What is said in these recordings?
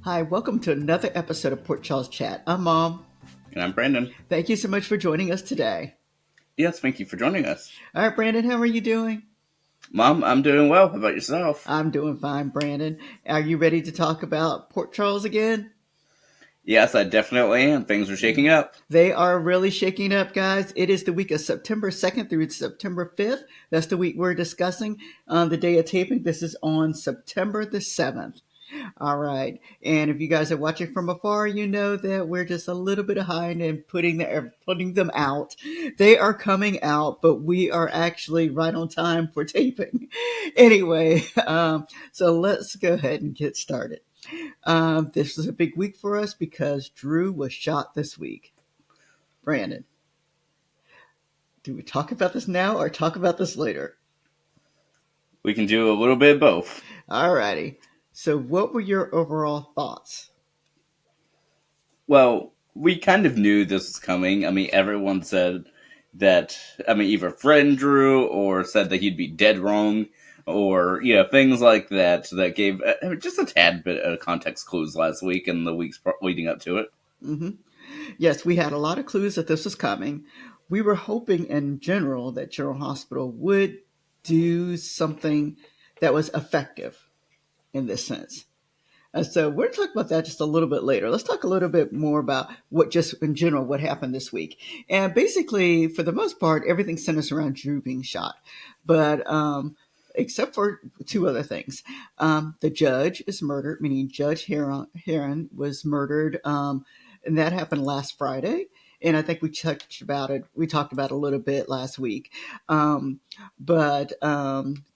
Hi, welcome to another episode of Port Charles Chat. I'm Mom. And I'm Brandon. Thank you so much for joining us today. Yes, thank you for joining us. All right, Brandon, how are you doing? Mom, I'm doing well. How about yourself? I'm doing fine, Brandon. Are you ready to talk about Port Charles again? Yes, I definitely am. Things are shaking up. They are really shaking up, guys. It is the week of September 2nd through September 5th. That's the week we're discussing. On the day of taping, this is on September the 7th. All right. And if you guys are watching from afar, you know that we're just a little bit behind in putting them out. They are coming out, but we are actually right on time for taping. Anyway, so let's go ahead and get started. This is a big week for us because Drew was shot this week. Brandon, do we talk about this now or talk about this later? We can do a little bit of both. All righty. So what were your overall thoughts? Well, we kind of knew this was coming. I mean, everyone said that, either friend Drew or said that he'd be dead wrong or, things like that that gave just a tad bit of context clues last week and the weeks leading up to it. Mm-hmm. Yes, we had a lot of clues that this was coming. We were hoping in general that General Hospital would do something that was effective in this sense. And so we're going to talk about that just a little bit later. Let's talk a little bit more about what just in general what happened this week. And basically, for the most part, everything centers around Drew being shot. But except for two other things. The judge is murdered, meaning Judge Heron was murdered. And that happened last Friday. And I think we touched about it. We talked about it a little bit last week. But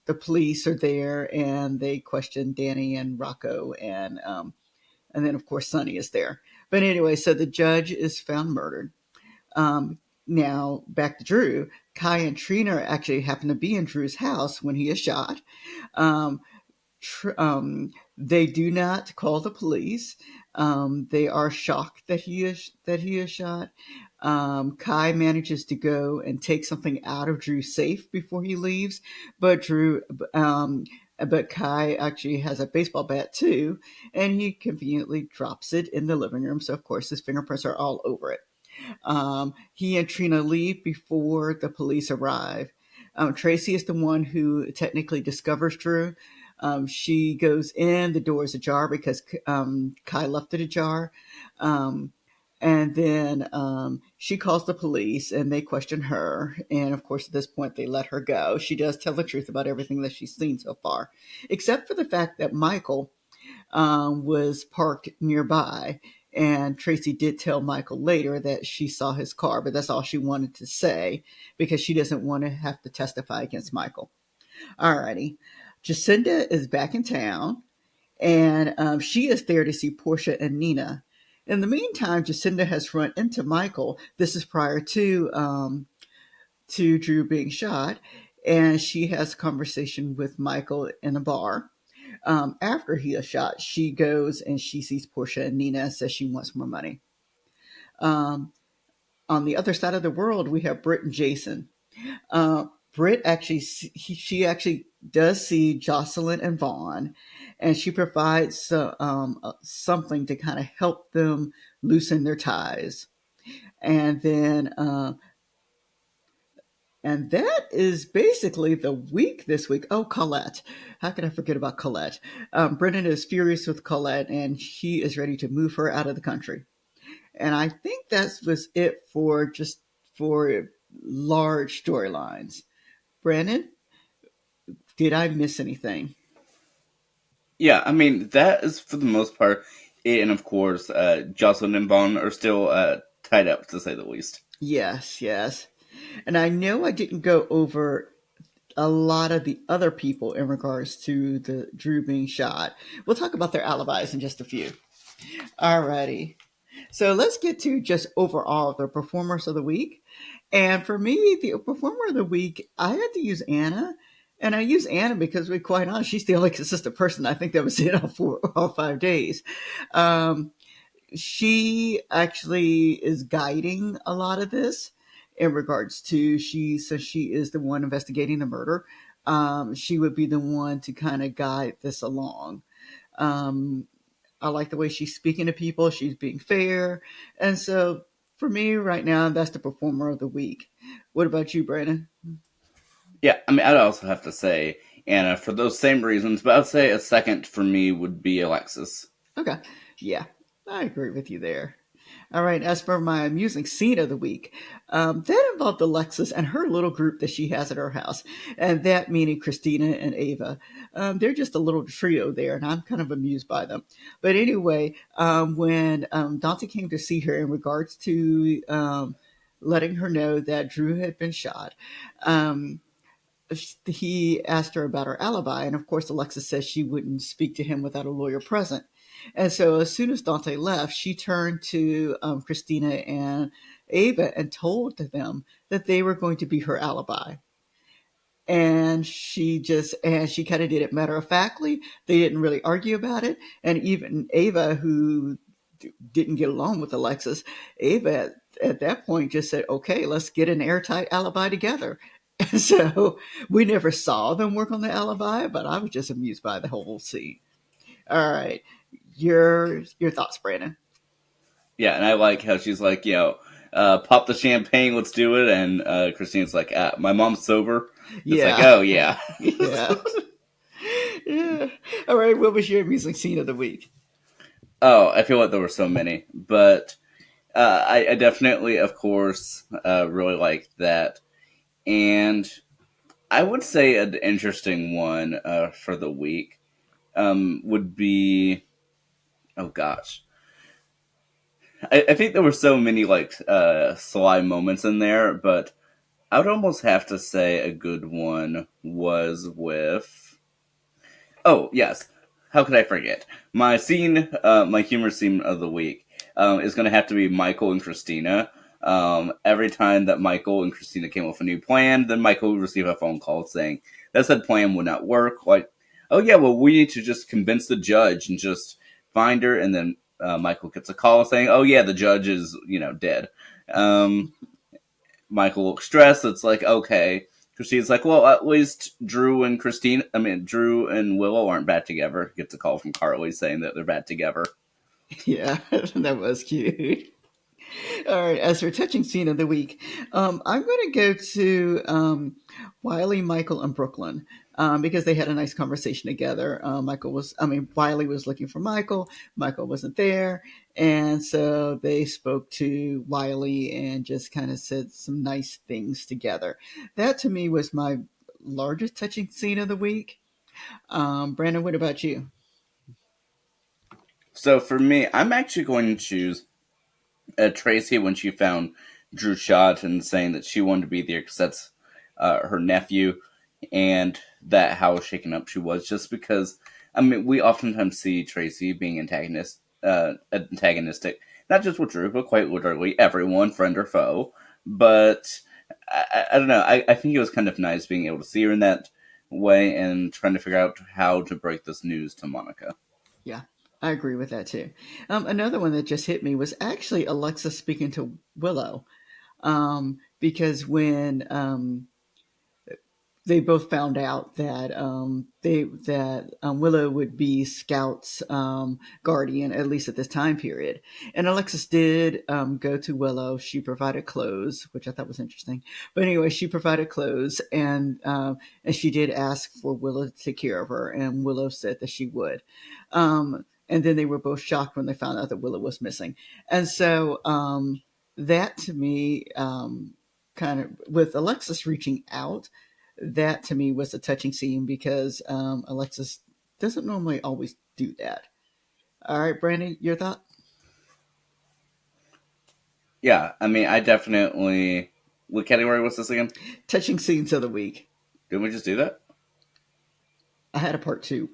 the police are there and they question Danny and Rocco and then of course Sonny is there. But anyway, so the judge is found murdered. Now back to Drew. Kai and Trina actually happen to be in Drew's house when he is shot. Um, they do not call the police. They are shocked that he is shot. Kai manages to go and take something out of Drew's safe before he leaves, but but Kai actually has a baseball bat too, and he conveniently drops it in the living room. So of course his fingerprints are all over it. He and Trina leave before the police arrive. Tracy is the one who technically discovers Drew. She goes in, the door is ajar because Kai left it ajar. Um, and then she calls the police and they question her. And of course, at this point, they let her go. She does tell the truth about everything that she's seen so far, except for the fact that Michael was parked nearby. And Tracy did tell Michael later that she saw his car, but that's all she wanted to say because she doesn't want to have to testify against Michael. Alrighty. Jacinda is back in town and she is there to see Portia and Nina. In the meantime, Jacinda has run into Michael. This is prior to Drew being shot, and she has a conversation with Michael in a bar. After he is shot, she goes and she sees Portia and Nina and says she wants more money. Um, on the other side of the world, we have Britt and Jason. Uh, Britt actually, she actually does see Jocelyn and Vaughn, and she provides something to kind of help them loosen their ties. And then and that is basically the week this week. Oh, Colette. How could I forget about Colette? Brendan is furious with Colette and he is ready to move her out of the country. And I think that was it for large storylines. Brandon, did I miss anything? Yeah, that is for the most part. And of course, Jocelyn and Vaughn are still tied up, to say the least. Yes, yes. And I know I didn't go over a lot of the other people in regards to the Drew being shot. We'll talk about their alibis in just a few. Alrighty. So let's get to just overall the performers of the week. And for me, the performer of the week, I had to use Anna. And I use Anna because, to be quite honest, she's the only consistent person I think that was in all 5 days. Um, she actually is guiding a lot of this in regards to since she is the one investigating the murder. She would be the one to kind of guide this along. Um, I like the way she's speaking to people. She's being fair. And so for me right now, that's the performer of the week. What about you, Brandon? Yeah, I mean, I'd also have to say Anna for those same reasons, but I'd say a second for me would be Alexis. Okay. Yeah, I agree with you there. All right. As for my amusing scene of the week, that involved Alexis and her little group that she has at her house, and that meaning Christina and Ava. They're just a little trio there, and I'm kind of amused by them. But anyway, when Dante came to see her in regards to letting her know that Drew had been shot, um, he asked her about her alibi, and of course, Alexis says she wouldn't speak to him without a lawyer present. And so, as soon as Dante left, she turned to Christina and Ava and told them that they were going to be her alibi. And she kind of did it matter of factly. They didn't really argue about it. And even Ava, who didn't get along with Alexis, Ava at that point just said, okay, let's get an airtight alibi together. And so we never saw them work on the alibi, but I was just amused by the whole scene. All right. Your thoughts, Brandon. Yeah, and I like how she's like, pop the champagne, let's do it. And Christine's like, my mom's sober. It's like, Yeah. oh, yeah. Yeah. Yeah. All right. What was your amusing scene of the week? Oh, I feel like there were so many. But I definitely, of course, really liked that. And I would say an interesting one for the week would be, oh gosh. I think there were so many like sly moments in there, but I would almost have to say a good one was with. Oh yes, how could I forget? My humor scene of the week is going to have to be Michael and Christina. Every time that Michael and Christina came up with a new plan, then Michael would receive a phone call saying that said plan would not work. Like, oh yeah, well we need to just convince the judge and just find her, and then Michael gets a call saying, oh yeah, the judge is dead. Um, Michael looks stressed. It's like, okay. Christine's like, well, at least Drew and Willow aren't back together. Gets a call from Carly saying that they're back together. Yeah, that was cute. All right, as for touching scene of the week, I'm going to go to Wiley, Michael, and Brooklyn because they had a nice conversation together. Wiley was looking for Michael. Michael wasn't there, and so they spoke to Wiley and just kind of said some nice things together. That to me was my largest touching scene of the week. Brandon, what about you? So for me, I'm actually going to choose Tracy when she found Drew shot and saying that she wanted to be there because that's her nephew, and that how shaken up she was. Just because, I mean, we oftentimes see Tracy being antagonistic, not just with Drew, but quite literally everyone, friend or foe. But I don't know. I think it was kind of nice being able to see her in that way and trying to figure out how to break this news to Monica. Yeah, I agree with that too. Another one that just hit me was actually Alexa speaking to Willow, because when they both found out that Willow would be Scout's guardian, at least at this time period. And Alexis did go to Willow. She provided clothes, which I thought was interesting. But anyway, she provided clothes, and she did ask for Willow to take care of her, and Willow said that she would. And then they were both shocked when they found out that Willow was missing. And so that to me, kind of with Alexis reaching out, that to me was a touching scene because Alexis doesn't normally always do that. All right, Brandon, your thought? Yeah, I mean, I definitely. What category was this again? Touching scenes of the week. Didn't we just do that? I had a part two.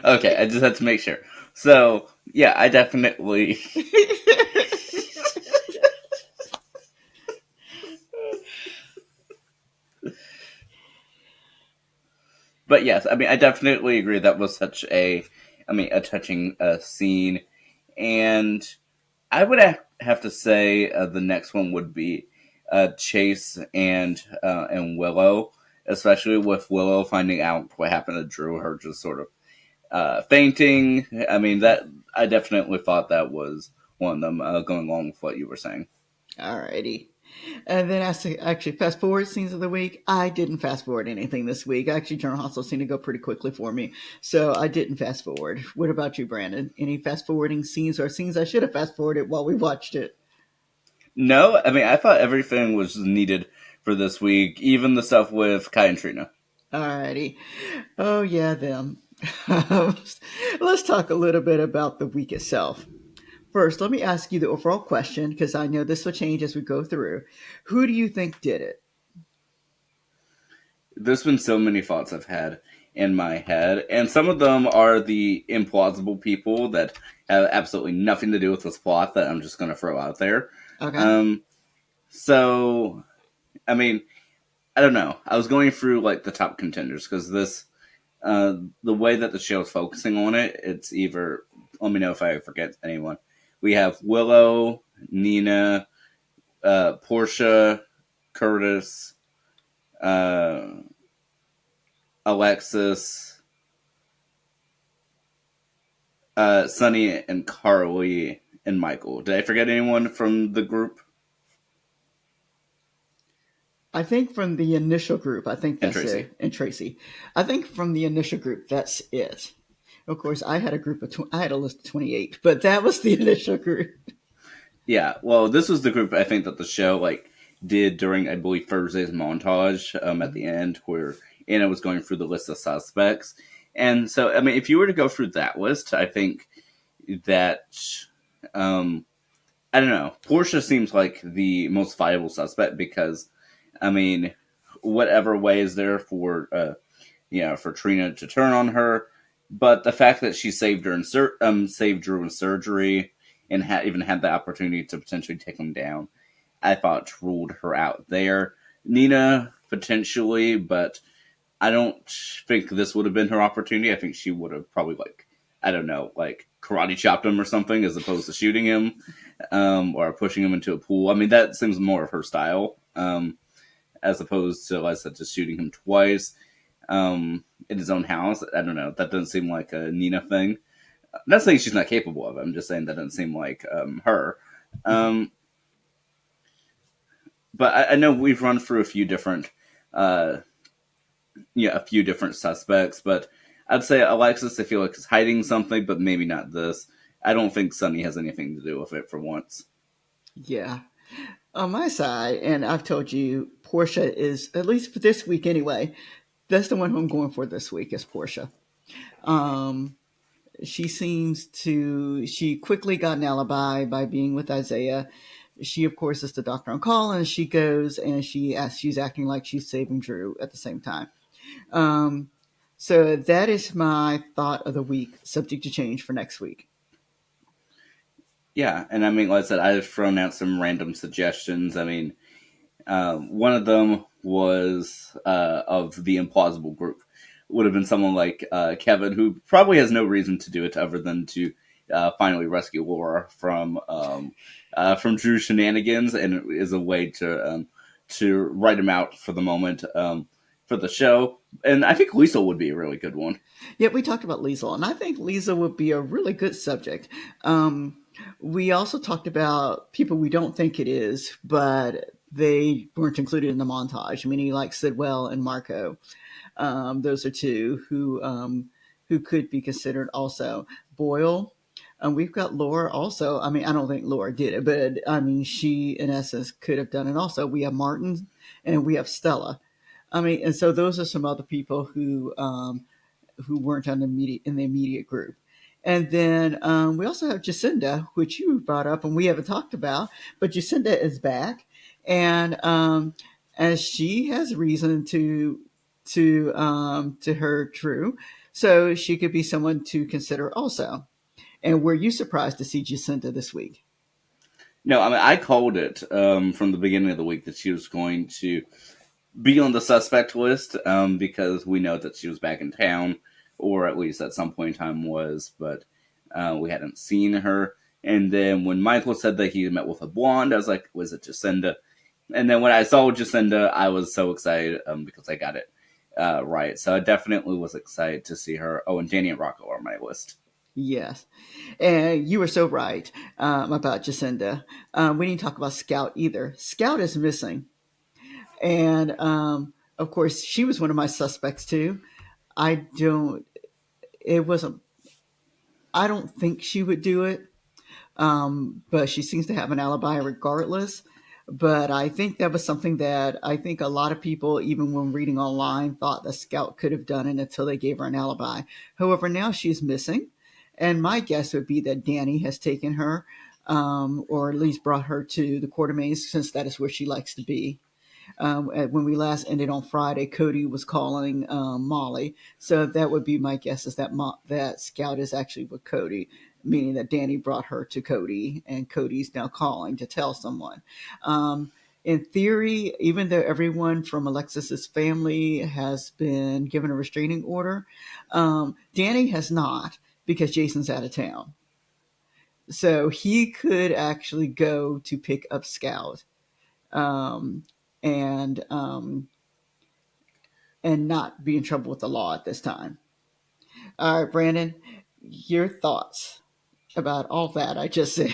Okay, I just had to make sure. So, yeah, I definitely. But yes, I mean, I definitely agree that was a touching scene. And I would have to say the next one would be Chase and Willow, especially with Willow finding out what happened to Drew. Her just sort of fainting. I mean, that I definitely thought that was one of them. Going along with what you were saying. Alrighty. And then as to actually fast forward scenes of the week, I didn't fast forward anything this week. Actually, General Hospital seemed to go pretty quickly for me, so I didn't fast forward. What about you, Brandon? Any fast forwarding scenes or scenes I should have fast forwarded while we watched it? No, I mean, I thought everything was needed for this week, even the stuff with Kai and Trina. Alrighty. Oh yeah, them. Let's talk a little bit about the week itself. First, let me ask you the overall question because I know this will change as we go through. Who do you think did it? There's been so many thoughts I've had in my head, and some of them are the implausible people that have absolutely nothing to do with this plot that I'm just going to throw out there. Okay. Um, so, I mean, I don't know. I was going through like the top contenders because the way that the show is focusing on it, it's either. Let me know if I forget anyone. We have Willow, Nina, Portia, Curtis, uh, Alexis, Sunny, and Carly, and Michael. Did I forget anyone from the group? I think from the initial group, I think And that's Tracy. it. And Tracy. I think from the initial group, that's it. Of course, I had a group of I had a list of 28, but that was the initial group. Yeah, well, this was the group I think that the show like did during I believe Thursday's montage at the end where Anna was going through the list of suspects, and so I mean if you were to go through that list, I think that um, I don't know. Portia seems like the most viable suspect because I mean whatever way is there for for Trina to turn on her. But the fact that she saved her saved Drew in surgery and even had the opportunity to potentially take him down, I thought ruled her out there. Nina potentially, but I don't think this would have been her opportunity. I think she would have probably I don't know, like karate chopped him or something as opposed to shooting him or pushing him into a pool. I mean, that seems more of her style as opposed to, like I said, just shooting him twice in his own house. I don't know. That doesn't seem like a Nina thing. I'm not saying she's not capable of it. I'm just saying that doesn't seem like her. Um, but I know we've run through a few different, uh, a few different suspects. But I'd say Alexis, I feel like is hiding something, but maybe not this. I don't think Sunny has anything to do with it for once. Yeah. On my side, and I've told you, Portia is, at least for this week anyway, that's the one who I'm going for this week is Portia. Um, she quickly got an alibi by being with Isaiah. She, of course, is the doctor on call, and she goes and she's acting like she's saving Drew at the same time. Um, so that is my thought of the week, subject to change for next week. Yeah, and I mean, like I said, I've thrown out some random suggestions. I mean, one of them was of the implausible group. Would have been someone like Kevin, who probably has no reason to do it other than to finally rescue Laura from Drew's shenanigans, and it is a way to write him out for the moment for the show. And I think Lisa would be a really good one. Yeah, we talked about Liesel, and I think Liesel would be a really good subject. Um, we also talked about people we don't think it is, but they weren't included in the montage, meaning like Sidwell and Marco. Those are two who could be considered also. Boyle. We've got Laura also. I mean, I don't think Laura did it, but I mean, she in essence could have done it also. We have Martin and we have Stella. I mean, and so those are some other people who weren't on the immediate group. And then we also have Jacinda, which you brought up and we haven't talked about, but Jacinda is back, and as she has reason to hurt Drew, so she could be someone to consider also. And were you surprised to see Jacinda this week? No, I mean I called it from the beginning of the week that she was going to be on the suspect list because we know that she was back in town, or at least at some point in time was, but we hadn't seen her. And then when Michael said that he met with a blonde, I was like, was it Jacinda? And then when I saw Jacinda, I was so excited because I got it. right. So I definitely was excited to see her. Oh, and Danny and Rocco are on my list. Yes. And you were so right about Jacinda. We didn't talk about Scout either. Scout is missing. And of course, she was one of my suspects too. I don't, it wasn't, I don't think she would do it. But she seems to have an alibi regardless. But I think that was something that I think a lot of people, even when reading online, thought the Scout could have done it until they gave her an alibi. However, now she's missing. And my guess would be that Danny has taken her, or at least brought her to the Quartermaines, since that is where she likes to be. When we last ended on Friday, Cody was calling Molly, so that would be my guess is that that Scout is actually with Cody, meaning that Danny brought her to Cody, and Cody's now calling to tell someone. In theory, even though everyone from Alexis's family has been given a restraining order, Danny has not because Jason's out of town. So he could actually go to pick up Scout, um, and and not be in trouble with the law at this time. All right, Brandon, your thoughts about all that I just said.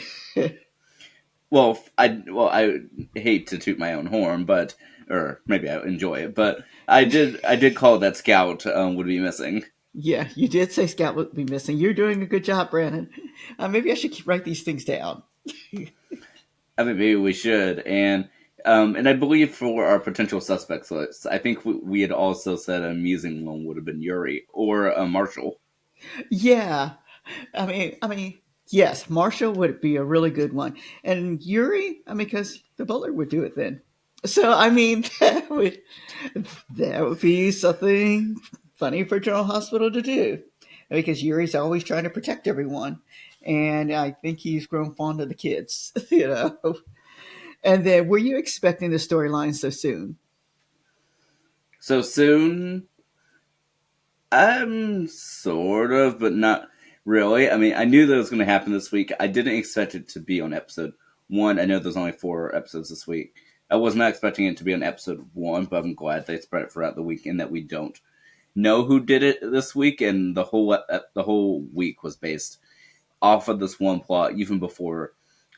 I hate to toot my own horn, but or maybe I enjoy it, but I did call that Scout would be missing. Yeah, you did say Scout would be missing. You're doing a good job, Brandon. Maybe I should write these things down. I mean, maybe we should, and I believe for our potential suspects list, I think we had also said an amusing one would have been Yuri or Marshall. Yeah, I mean, yes, Marshall would be a really good one, and Yuri, I mean, because the butler would do it then. So I mean, that would be something funny for General Hospital to do, because Yuri's always trying to protect everyone, and I think he's grown fond of the kids, you know. And then, were you expecting the storyline so soon? So soon, sort of, but not really. I mean, I knew that it was going to happen this week. I didn't expect it to be on episode one. I know there's only 4 episodes this week. I was not expecting it to be on episode one, but I'm glad they spread it throughout the week and that we don't know who did it this week. And the whole week was based off of this one plot, even before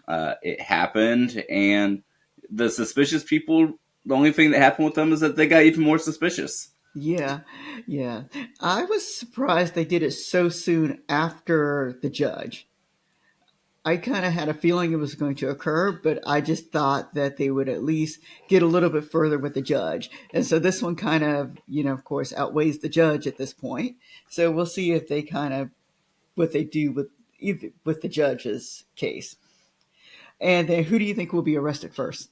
it happened. And the suspicious people, the only thing that happened with them is that they got even more suspicious. Yeah, yeah. I was surprised they did it so soon after the judge. I kind of had a feeling it was going to occur, but I just thought that they would at least get a little bit further with the judge. And so this one kind of, of course, outweighs the judge at this point. So we'll see if they kind of what they do with the judge's case. And then who do you think will be arrested first?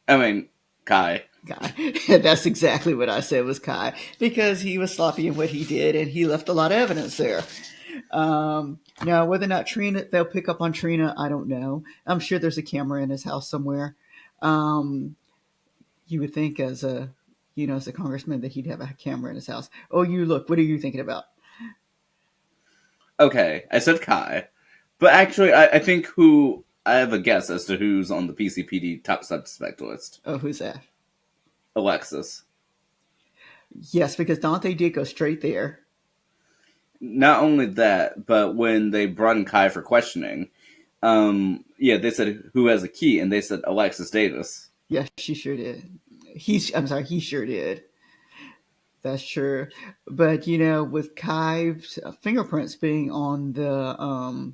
I mean, Kai. Kai. That's exactly what I said was Kai, because he was sloppy in what he did and he left a lot of evidence there. Now, whether or not Trina, they'll pick up on Trina, I don't know. I'm sure there's a camera in his house somewhere. Um, you would think as a congressman that he'd have a camera in his house. Oh, you look, what are you thinking about? Okay, I said Kai, but actually, I think who I have a guess as to who's on the PCPD top suspect list. Oh, who's that? Alexis. Yes, because Dante did go straight there. Not only that, but when they brought in Kai for questioning, yeah, they said who has a key, and they said Alexis Davis. Yes, she sure did. I'm sorry, he sure did. That's true. But with Kai's fingerprints being on the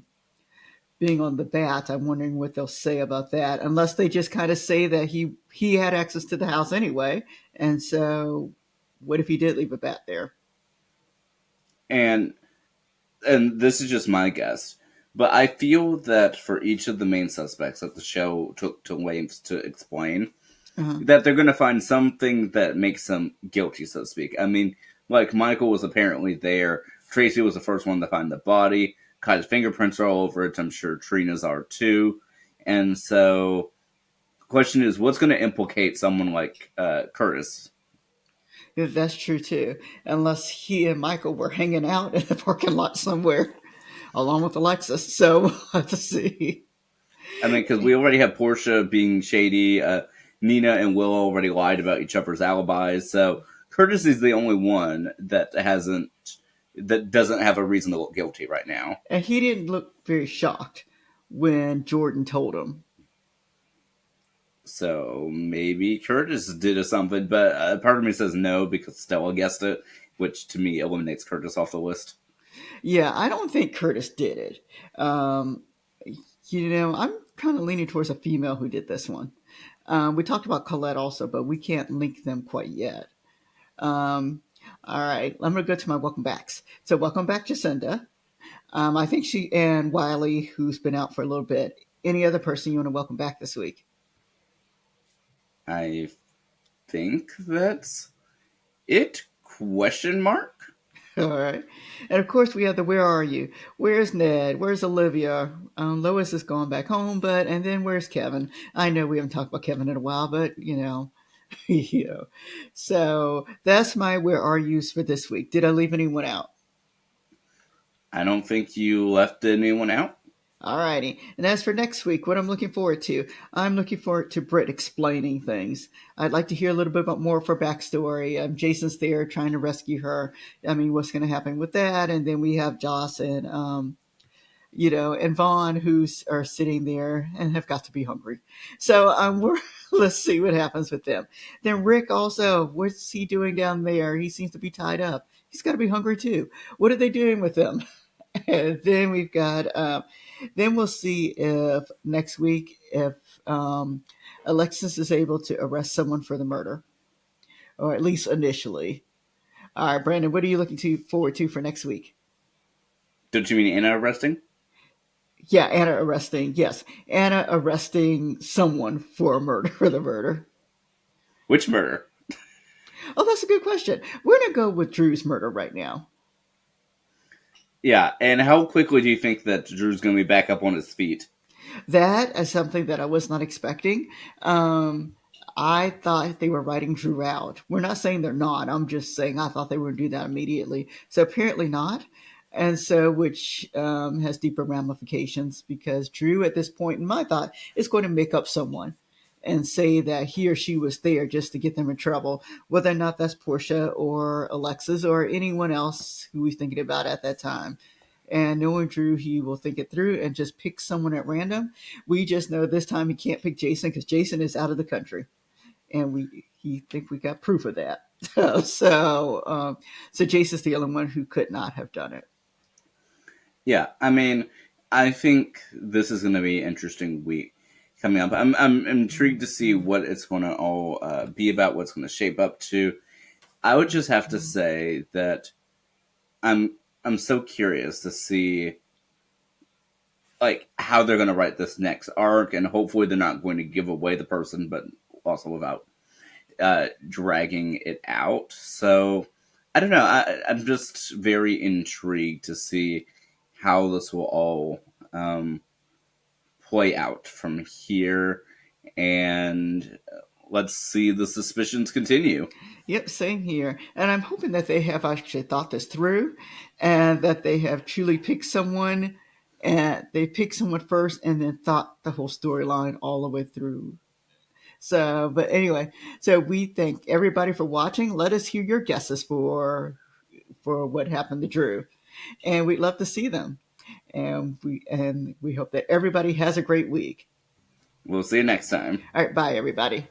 bat, I'm wondering what they'll say about that. Unless they just kind of say that he had access to the house anyway, and so what if he did leave a bat there? And and this is just my guess, but I feel that for each of the main suspects that the show took to lengths to explain, Uh-huh. that they're going to find something that makes them guilty, so to speak. I mean, like Michael was apparently there. Tracy was the first one to find the body. Kai's fingerprints are all over it. I'm sure Trina's are too. And so, the question is, what's going to implicate someone like Curtis? Yeah, that's true too. Unless he and Michael were hanging out in the parking lot somewhere, along with Alexis. So we'll have to see. I mean, because we already have Portia being shady. Nina and Will already lied about each other's alibis, so Curtis is the only one that doesn't have a reason to look guilty right now. And he didn't look very shocked when Jordan told him. So maybe Curtis did something, but part of me says no because Stella guessed it, which to me eliminates Curtis off the list. Yeah, I don't think Curtis did it. Um, I'm kind of leaning towards a female who did this one. We talked about Colette also, but we can't link them quite yet. Um, all right, I'm going to go to my welcome backs. So, welcome back, Jacinda. I think she and Wiley, who's been out for a little bit. Any other person you want to welcome back this week? I think that's it? Question mark? All right. And of course, we have the Where Are You? Where's Ned? Where's Olivia? Lois has gone back home, and then where's Kevin? I know we haven't talked about Kevin in a while, but you know. So that's my Where Are Yous for this week. Did I leave anyone out? I don't think you left anyone out. Alrighty. And as for next week, what I'm looking forward to, I'm looking forward to Britt explaining things. I'd like to hear a little bit about more of her backstory. Jason's there trying to rescue her. I mean, what's going to happen with that? And then we have Joss and and Vaughn who's are sitting there and have got to be hungry. So let's see what happens with them. Then Rick also, what's he doing down there? He seems to be tied up. He's got to be hungry too. What are they doing with him? And then we've got then we'll see if next week if Alexis is able to arrest someone for the murder, or at least initially. All right, Brandon, what are you looking forward to for next week? Don't you mean Anna arresting? Yeah, Anna arresting. Yes, Anna arresting someone for a murder for the murder. Which murder? Oh, that's a good question. We're gonna go with Drew's murder right now. Yeah, and how quickly do you think that Drew's going to be back up on his feet? That is something that I was not expecting. I thought they were writing Drew out. We're not saying they're not. I'm just saying I thought they were going to do that immediately. So apparently not. And so, which has deeper ramifications because Drew, at this point in my thought, is going to make up someone and say that he or she was there just to get them in trouble, whether or not that's Portia or Alexis or anyone else who he's thinking about at that time. And knowing Drew, he will think it through and just pick someone at random. We just know this time he can't pick Jason because Jason is out of the country, and he think we got proof of that. So Jason's the only one who could not have done it. Yeah, I mean, I think this is going to be an interesting week coming up. I'm intrigued to see what it's going to all be about, what's going to shape up to. I would just have to say that I'm so curious to see like how they're going to write this next arc, and hopefully they're not going to give away the person, but also without dragging it out. So I don't know. I'm just very intrigued to see how this will all play out from here, and let's see the suspicions continue. Yep, same here. And I'm hoping that they have actually thought this through and that they have truly picked someone and they picked someone first and then thought the whole storyline all the way through. So, but anyway, so we thank everybody for watching. Let us hear your guesses for what happened to Drew. And we'd love to see them. And we hope that everybody has a great week. We'll see you next time. All right, bye everybody.